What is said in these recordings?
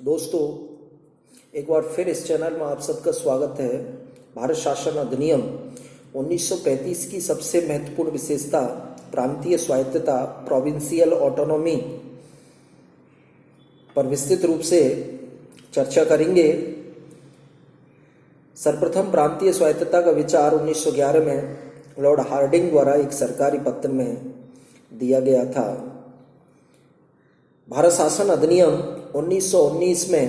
दोस्तों, एक बार फिर इस चैनल में आप सबका स्वागत है। भारत शासन अधिनियम 1935 की सबसे महत्वपूर्ण विशेषता प्रांतीय स्वायत्तता प्रोविंशियल ऑटोनॉमी पर विस्तृत रूप से चर्चा करेंगे। सर्वप्रथम प्रांतीय स्वायत्तता का विचार 1911 में लॉर्ड हार्डिंग द्वारा एक सरकारी पत्र में दिया गया था। भारत शासन अधिनियम 1919 में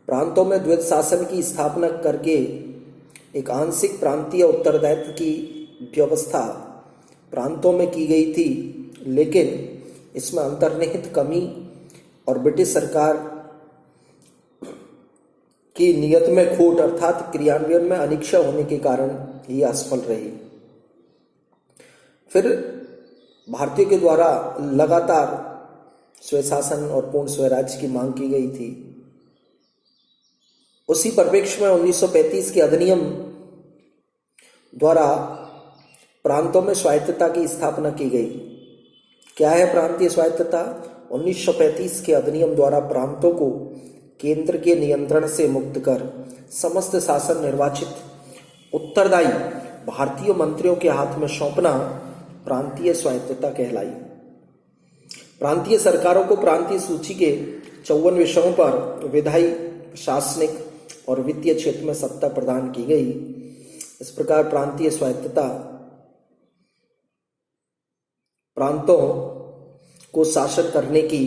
प्रांतों में द्वैत शासन की स्थापना करके एक आंशिक प्रांतीय उत्तरदायित्व की व्यवस्था प्रांतों में की गई थी, लेकिन इसमें अंतर्निहित कमी और ब्रिटिश सरकार की नीयत में खोट अर्थात क्रियान्वयन में अनिच्छा होने के कारण ये असफल रही। फिर भारतीयों के द्वारा लगातार स्वशासन और पूर्ण स्वराज्य की मांग की गई थी। उसी परिप्रेक्ष्य में 1935 के अधिनियम द्वारा प्रांतों में स्वायत्तता की स्थापना की गई। क्या है प्रांतीय स्वायत्तता? 1935 के अधिनियम द्वारा प्रांतों को केंद्र के नियंत्रण से मुक्त कर समस्त शासन निर्वाचित उत्तरदायी भारतीय मंत्रियों के हाथ में सौंपना प्रांतीय स्वायत्तता कहलाई। प्रांतीय सरकारों को प्रांतीय सूची के 54 विषयों पर विधायी, प्रशासनिक और वित्तीय क्षेत्र में सत्ता प्रदान की गई। इस प्रकार प्रांतीय स्वायत्तता प्रांतों को शासन करने की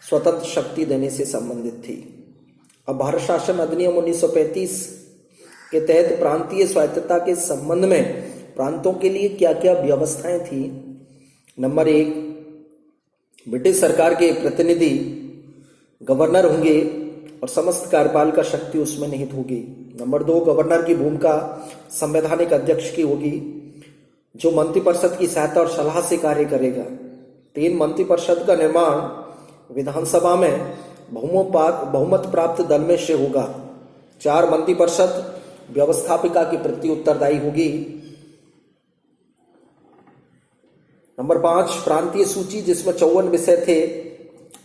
स्वतंत्र शक्ति देने से संबंधित थी। अब भारत शासन अधिनियम 1935 के तहत प्रांतीय स्वायत्तता के संबंध में प्रांतों के लिए क्या क्या व्यवस्थाएं थी। नंबर 1, ब्रिटिश सरकार के प्रतिनिधि गवर्नर होंगे और समस्त कार्यपालिका शक्ति उसमें निहित होगी। नंबर 2, गवर्नर की भूमिका संवैधानिक अध्यक्ष की होगी, जो मंत्रिपरिषद की सहायता और सलाह से कार्य करेगा। 3, मंत्रिपरिषद का निर्माण विधानसभा में बहुमत प्राप्त दल में से होगा। 4, मंत्रिपरिषद व्यवस्थापिका की प्रति उत्तरदायी होगी। नंबर 5, प्रांतीय सूची जिसमें 54 विषय थे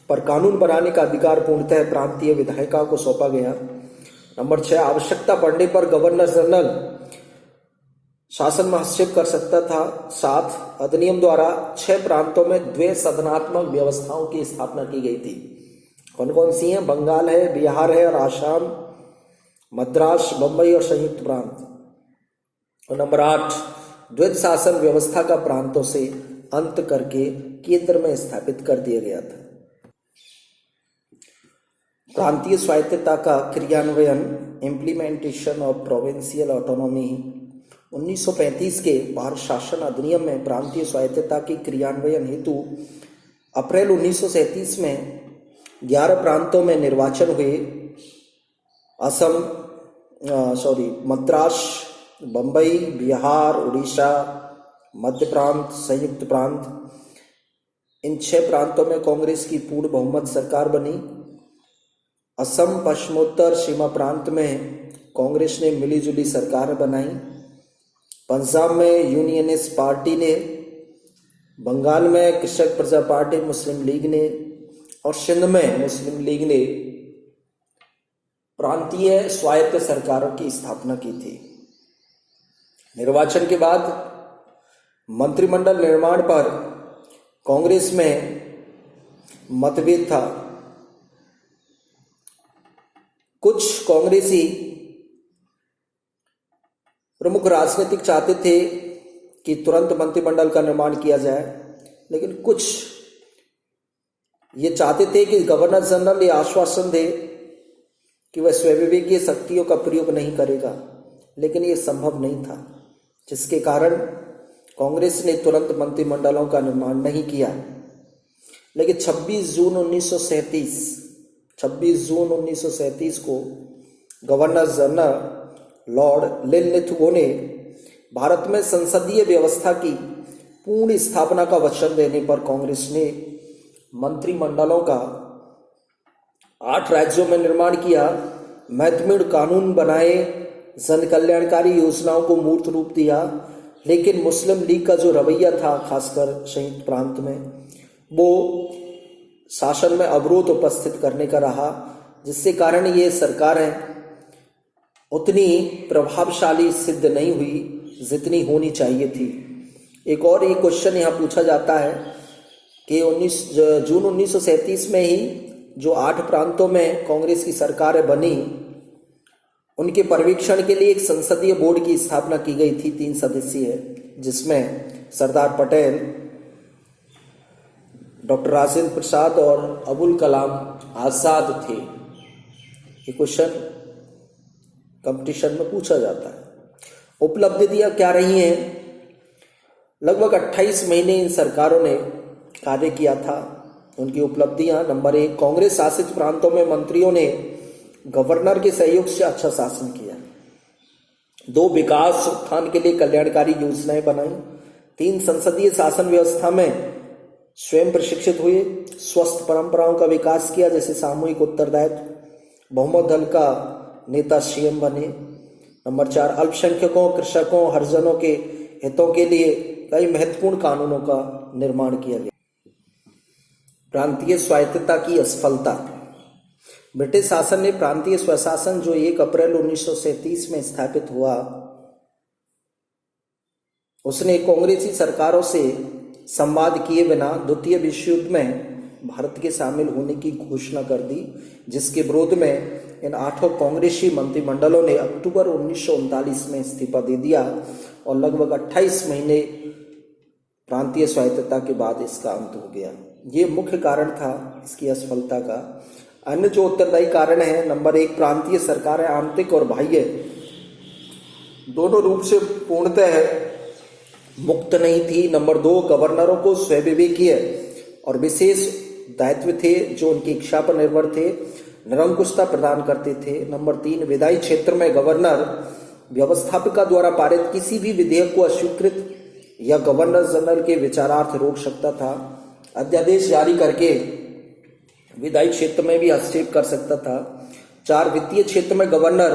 पर कानून बनाने का अधिकार पूर्णतः प्रांतीय विधायिका को सौंपा गया। नंबर 6, आवश्यकता पड़ने पर गवर्नर जनरल शासन में हस्तक्षेप कर सकता था। 7, अधिनियम द्वारा 6 प्रांतों में द्वै सदनात्मक व्यवस्थाओं की स्थापना की गई थी। कौन कौन सी हैं? बंगाल है, बिहार है और आसाम, मद्रास, बंबई और संयुक्त प्रांत। और नंबर 8, द्वैत शासन व्यवस्था का प्रांतों से अंत करके केंद्र में स्थापित कर दिया गया था। प्रांतीय स्वायत्तता का क्रियान्वयन इम्प्लीमेंटेशन ऑफ प्रोविंशियल ऑटोनॉमी 1935 के भारत शासन अधिनियम में प्रांतीय स्वायत्तता के क्रियान्वयन हेतु अप्रैल 1937 में 11 प्रांतों में निर्वाचन हुए। मद्रास, बंबई, बिहार, उड़ीसा, मध्य प्रांत, संयुक्त प्रांत। इन 6 प्रांतों में कांग्रेस की पूर्ण बहुमत सरकार बनी। असम पश्चिमोत्तर सीमा प्रांत में कांग्रेस ने मिलीजुली सरकार बनाई। पंजाब में यूनियनिस्ट पार्टी ने, बंगाल में कृषक प्रजा पार्टी मुस्लिम लीग ने और सिंध में मुस्लिम लीग ने प्रांतीय स्वायत्त सरकारों की स्थापना की थी। निर्वाचन के बाद मंत्रिमंडल निर्माण पर कांग्रेस में मतभेद था। कुछ कांग्रेसी प्रमुख राजनीतिक चाहते थे कि तुरंत मंत्रिमंडल का निर्माण किया जाए, लेकिन कुछ ये चाहते थे कि गवर्नर जनरल ये आश्वासन दे कि वह स्वविवेकीय शक्तियों का प्रयोग नहीं करेगा, लेकिन ये संभव नहीं था, जिसके कारण कांग्रेस ने तुरंत मंत्रिमंडलों का निर्माण नहीं किया। लेकिन 26 जून 1937 को गवर्नर जनरल लॉर्ड लिनलिथगो ने भारत में संसदीय व्यवस्था की पूर्ण स्थापना का वचन देने पर कांग्रेस ने मंत्रिमंडलों का 8 राज्यों में निर्माण किया, महत्वपूर्ण कानून बनाए, जन कल्याणकारी योजनाओं को मूर्त रूप दिया। लेकिन मुस्लिम लीग का जो रवैया था, खासकर संयुक्त प्रांत में, वो शासन में अवरोध उपस्थित करने का रहा, जिससे कारण ये सरकारें उतनी प्रभावशाली सिद्ध नहीं हुई जितनी होनी चाहिए थी। एक और ये क्वेश्चन यहाँ पूछा जाता है कि जून 1937 में ही जो 8 प्रांतों में कांग्रेस की सरकारें बनी, उनके पर्यवेक्षण के लिए एक संसदीय बोर्ड की स्थापना की गई थी 3 सदस्यीय, जिसमें सरदार पटेल, डॉक्टर राजेंद्र प्रसाद और अबुल कलाम आजाद थे। ये क्वेश्चन कंपटीशन में पूछा जाता है। उपलब्धियां क्या रही हैं? लगभग 28 महीने इन सरकारों ने कार्य किया था। उनकी उपलब्धियां: नंबर 1, कांग्रेस शासित प्रांतों में मंत्रियों ने गवर्नर के सहयोग से अच्छा शासन किया। 2, विकास उत्थान के लिए कल्याणकारी योजनाएं बनाई। 3, संसदीय शासन व्यवस्था में स्वयं प्रशिक्षित हुए। स्वस्थ परंपराओं का विकास किया, जैसे सामूहिक उत्तरदायित्व। बहुमत दल का नेता सीएम बने। नंबर 4, अल्पसंख्यकों, कृषकों, हरिजनों के हितों के लिए कई महत्वपूर्ण कानूनों का निर्माण किया गया। प्रांतीय स्वायत्तता की असफलता। ब्रिटिश शासन ने प्रांतीय स्वशासन जो 1 अप्रैल 1937 में स्थापित हुआ, उसने कांग्रेसी सरकारों से संवाद किए बिना द्वितीय विश्व युद्ध में भारत के शामिल होने की घोषणा कर दी, जिसके विरोध में इन 8 कांग्रेसी मंत्रिमंडलों ने अक्टूबर 1939 में इस्तीफा दे दिया और लगभग 28 महीने प्रांतीय स्वायत्तता के बाद इसका अंत हो गया। ये मुख्य कारण था इसकी असफलता का। अन्य जो उत्तरदायी कारण है: नंबर 1, प्रांतीय सरकारें आंतरिक और बाह्य दोनों रूप से पूर्णतः मुक्त नहीं थी। नंबर 2, गवर्नरों को स्वविवेकीय और विशेष दायित्व थे जो उनकी इच्छा पर निर्भर थे, निरंकुशता प्रदान करते थे। नंबर 3, विधायी क्षेत्र में गवर्नर व्यवस्थापिका द्वारा पारित किसी भी विधेयक को अस्वीकृत या गवर्नर जनरल के विचारार्थ रोक सकता था। अध्यादेश जारी करके विधायी क्षेत्र में भी हस्तक्षेप कर सकता था। 4, वित्तीय क्षेत्र में गवर्नर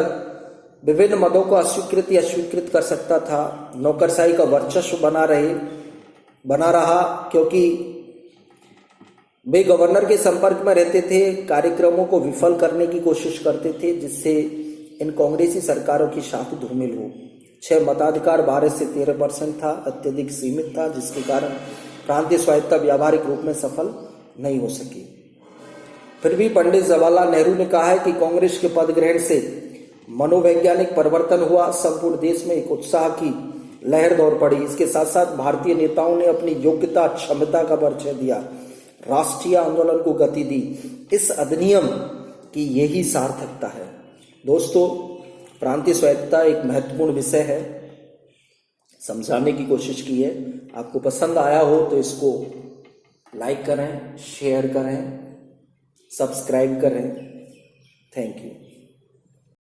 विभिन्न मदों को अस्वीकृत या स्वीकृत कर सकता था। नौकरशाही का वर्चस्व बना रहा क्योंकि वे गवर्नर के संपर्क में रहते थे, कार्यक्रमों को विफल करने की कोशिश करते थे, जिससे इन कांग्रेसी सरकारों की शाख धूमिल हो। 6, मताधिकार 12 से 13% था, अत्यधिक सीमित था, जिसके कारण प्रांतीय स्वायत्तता व्यावहारिक रूप में सफल नहीं हो सकी। फिर भी पंडित जवाहरलाल नेहरू ने कहा है कि कांग्रेस के पद ग्रहण से मनोवैज्ञानिक परिवर्तन हुआ, संपूर्ण देश में एक उत्साह की लहर दौड़ पड़ी। इसके साथ साथ भारतीय नेताओं ने अपनी योग्यता, क्षमता का परिचय दिया, राष्ट्रीय आंदोलन को गति दी। इस अधिनियम की यही सार्थकता है। दोस्तों, प्रांतीय स्वायत्तता एक महत्वपूर्ण विषय है, समझाने की कोशिश की है। आपको पसंद आया हो तो इसको लाइक करें, शेयर करें, सब्सक्राइब करें। Thank you.